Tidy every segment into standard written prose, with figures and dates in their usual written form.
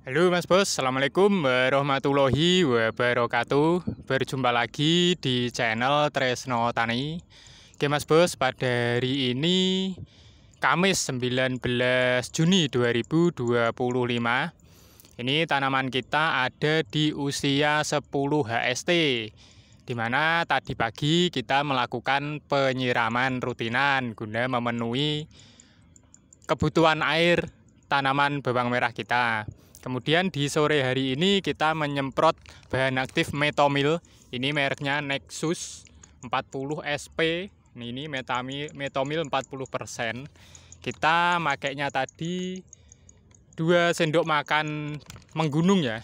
Halo Mas Bos, Assalamualaikum warahmatullahi wabarakatuh. Berjumpa lagi di channel Tresno Tani. Oke Mas Bos, pada hari ini Kamis 19 Juni 2025. Ini tanaman kita ada di usia 10 HST, di mana tadi pagi kita melakukan penyiraman rutinan guna memenuhi kebutuhan air tanaman bawang merah kita. Kemudian di sore hari ini kita menyemprot bahan aktif Metomil. Ini mereknya Nexus 40 SP. Ini Metomil 40%. Kita makainya tadi 2 sendok makan menggunung ya.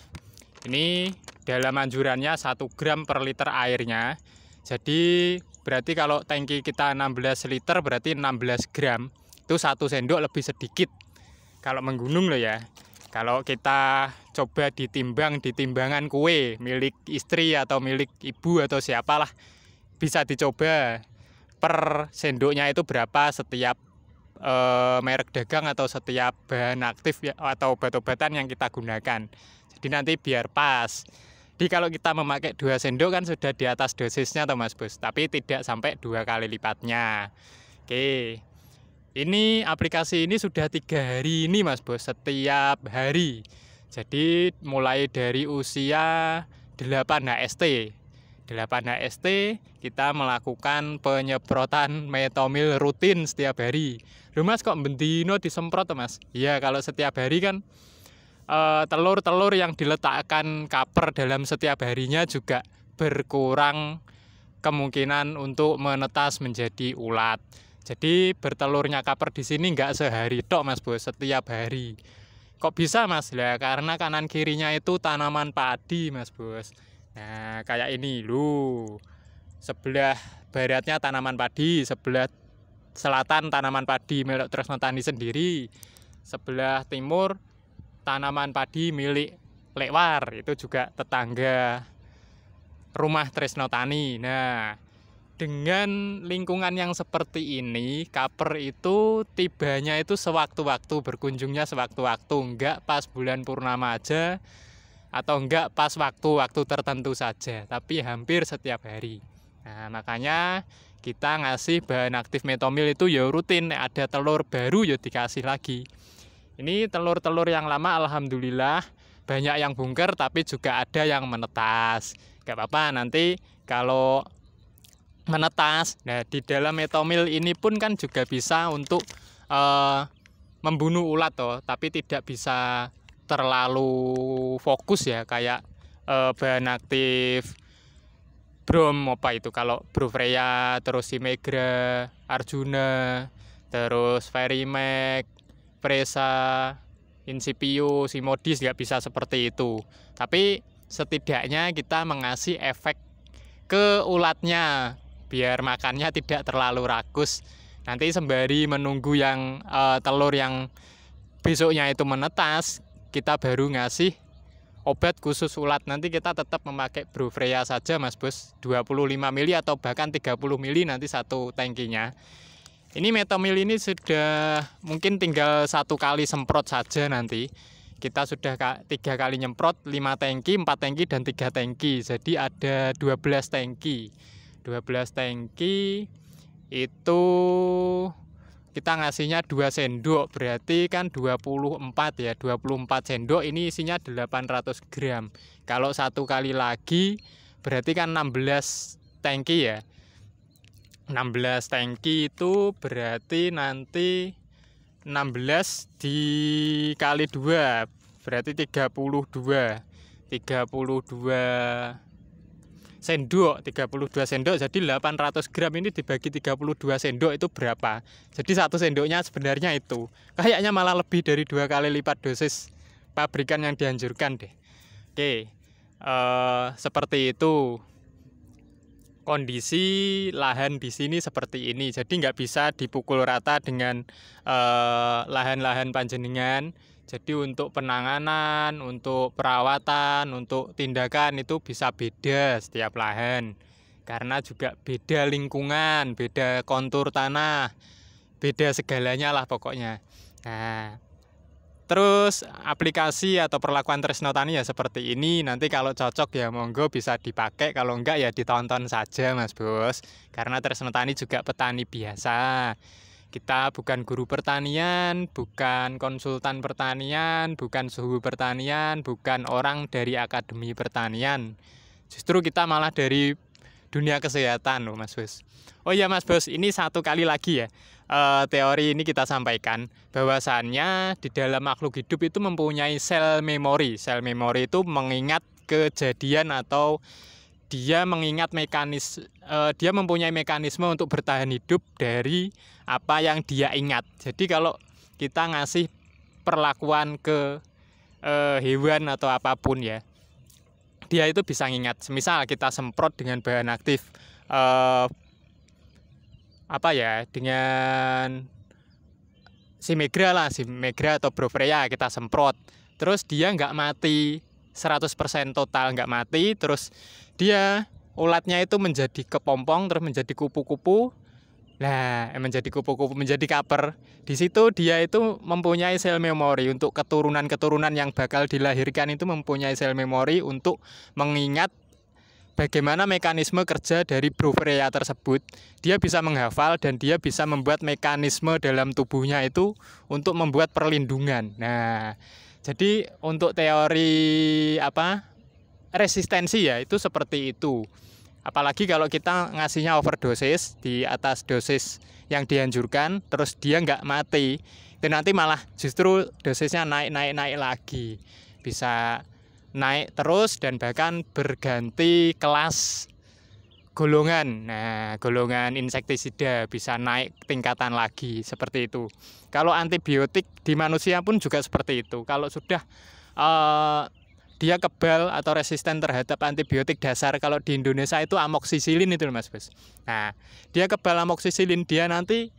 Ini dalam anjurannya 1 gram per liter airnya. Jadi berarti kalau tangki kita 16 liter berarti 16 gram. Itu 1 sendok lebih sedikit. Kalau menggunung loh ya. Kalau kita coba ditimbang di timbangan kue milik istri atau milik ibu atau siapalah, bisa dicoba per sendoknya itu berapa setiap merek dagang atau setiap bahan aktif ya, atau obat-obatan yang kita gunakan. Jadi nanti biar pas. Jadi kalau kita memakai 2 sendok kan sudah di atas dosisnya toh Mas Bos, tapi tidak sampai 2 kali lipatnya. Oke. Ini aplikasi ini sudah 3 hari ini Mas Bos, setiap hari. Jadi mulai dari usia 8 HST. 8 HST kita melakukan penyemprotan Metomil rutin setiap hari. Loh Mas, kok bendino disemprot Mas? Iya, kalau setiap hari kan telur-telur yang diletakkan kaper dalam setiap harinya juga berkurang kemungkinan untuk menetas menjadi ulat. Jadi bertelurnya kaper di sini nggak sehari tok Mas Bos, setiap hari. Kok bisa Mas? Lah karena kanan kirinya itu tanaman padi Mas Bos. Nah kayak ini loh. Sebelah baratnya tanaman padi, sebelah selatan tanaman padi milik Tresno Tani sendiri. Sebelah timur tanaman padi milik Lekwar, itu juga tetangga rumah Tresno Tani. Nah, dengan lingkungan yang seperti ini, kaper itu tibanya itu sewaktu-waktu, berkunjungnya sewaktu-waktu, enggak pas bulan purnama aja, atau enggak pas waktu-waktu tertentu saja, tapi hampir setiap hari. Nah, makanya kita ngasih bahan aktif Metomil itu ya rutin, ada telur baru ya dikasih lagi. Ini telur-telur yang lama alhamdulillah banyak yang bungker, tapi juga ada yang menetas. Enggak apa-apa, nanti kalau menetas. Nah, di dalam Metomil ini pun kan juga bisa untuk membunuh ulat toh, tapi tidak bisa terlalu fokus ya kayak bahan aktif Brom apa itu, kalau Brufreya, terus Simegra, Arjuna, terus Verimax, Presa, Incipio, Simodis nggak bisa seperti itu. Tapi setidaknya kita mengasih efek ke ulatnya biar makannya tidak terlalu rakus. Nanti sembari menunggu yang telur yang besoknya itu menetas, kita baru ngasih obat khusus ulat. Nanti kita tetap memakai Brufreya saja Mas Bos, 25 mili atau bahkan 30 mili nanti satu tangkinya. Ini Metomil ini sudah mungkin tinggal 1 kali semprot saja nanti. Kita sudah 3 kali nyemprot, 5 tangki, 4 tangki, dan 3 tangki. Jadi ada 12 tangki. 12 tangki itu kita ngasihnya 2 sendok. Berarti kan 24 ya. 24 sendok ini isinya 800 gram. Kalau 1 kali lagi berarti kan 16 tangki ya. 16 tangki itu berarti nanti 16 dikali 2 berarti 32 sendok, 32 sendok. Jadi 800 gram ini dibagi 32 sendok itu berapa? Jadi 1 sendoknya sebenarnya itu kayaknya malah lebih dari 2 kali lipat dosis pabrikan yang dianjurkan deh. Oke, seperti itu kondisi lahan di sini seperti ini. Jadi nggak bisa dipukul rata dengan lahan-lahan panjenengan. Jadi untuk penanganan, untuk perawatan, untuk tindakan itu bisa beda setiap lahan. Karena juga beda lingkungan, beda kontur tanah, beda segalanya lah pokoknya. Nah, Terus aplikasi atau perlakuan Tresno Tani ya seperti ini. Nanti kalau cocok ya monggo bisa dipakai, kalau enggak ya ditonton saja Mas Bos. Karena Tresno Tani juga petani biasa. Kita bukan guru pertanian, bukan konsultan pertanian, bukan suhu pertanian, bukan orang dari akademi pertanian. Justru kita malah dari dunia kesehatan loh Mas Bos. Oh iya Mas Bos, ini satu kali lagi ya. Teori ini kita sampaikan bahwasannya di dalam makhluk hidup itu mempunyai sel memori. Sel memori itu mengingat kejadian atau dia mengingat dia mempunyai mekanisme untuk bertahan hidup dari apa yang dia ingat. Jadi kalau kita ngasih perlakuan ke hewan atau apapun ya, dia itu bisa ngingat. Misal kita semprot dengan bahan aktif dengan Simegra atau Brofreya kita semprot. Terus dia nggak mati 100% total nggak mati, terus dia ulatnya itu menjadi kepompong, terus menjadi kupu-kupu. Nah, menjadi kupu-kupu, menjadi kaper. Di situ dia itu mempunyai sel memori untuk keturunan-keturunan yang bakal dilahirkan, itu mempunyai sel memori untuk mengingat bagaimana mekanisme kerja dari Brofreya tersebut. Dia bisa menghafal dan dia bisa membuat mekanisme dalam tubuhnya itu untuk membuat perlindungan. Nah, jadi untuk teori resistensi ya itu seperti itu. Apalagi kalau kita ngasihnya overdosis di atas dosis yang dianjurkan, terus dia nggak mati, dan nanti malah justru dosisnya naik lagi. Bisa naik terus dan bahkan berganti kelas golongan. Nah, golongan insektisida bisa naik tingkatan lagi seperti itu. Kalau antibiotik di manusia pun juga seperti itu. Kalau sudah dia kebal atau resisten terhadap antibiotik dasar, kalau di Indonesia itu amoksisilin itu Mas Bos. Nah, dia kebal amoksisilin, dia nanti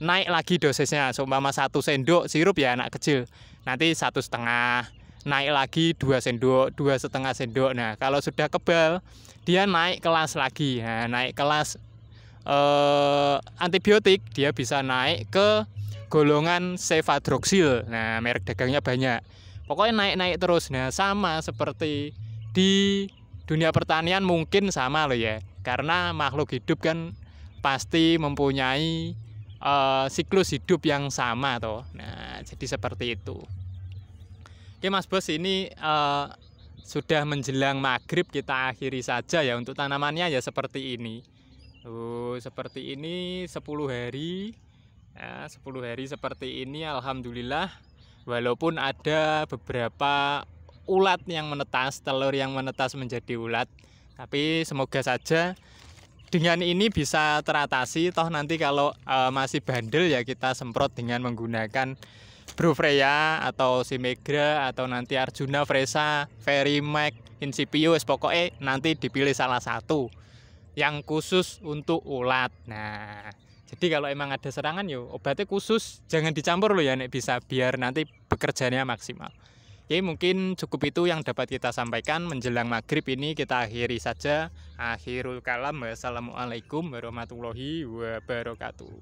naik lagi dosisnya. Seumpama 1 sendok sirup ya anak kecil, nanti 1,5, naik lagi 2 sendok, 2,5 sendok. Nah, kalau sudah kebal, dia naik kelas lagi. Nah, naik kelas antibiotik, dia bisa naik ke golongan cefadroxil. Nah, merek dagangnya banyak. Pokoknya naik terus. Nah, sama seperti di dunia pertanian mungkin sama loh ya. Karena makhluk hidup kan pasti mempunyai siklus hidup yang sama toh. Nah, jadi seperti itu. Oke Mas Bos, ini sudah menjelang maghrib, kita akhiri saja ya. Untuk tanamannya ya seperti ini. Seperti ini 10 hari. Ya, 10 hari seperti ini, alhamdulillah. Walaupun ada beberapa ulat yang menetas, telur yang menetas menjadi ulat, tapi semoga saja dengan ini bisa teratasi. Toh nanti kalau masih bandel ya kita semprot dengan menggunakan Brofreya atau Simegra atau nanti Arjuna, Fresa, Verimax, Incipio, pokoknya nanti dipilih salah satu yang khusus untuk ulat. Nah, jadi kalau emang ada serangan yo obatnya khusus, jangan dicampur loh ya nek bisa, biar nanti bekerjanya maksimal. Oke, mungkin cukup itu yang dapat kita sampaikan menjelang maghrib ini, kita akhiri saja. Akhirul kalam, wassalamualaikum warahmatullahi wabarakatuh.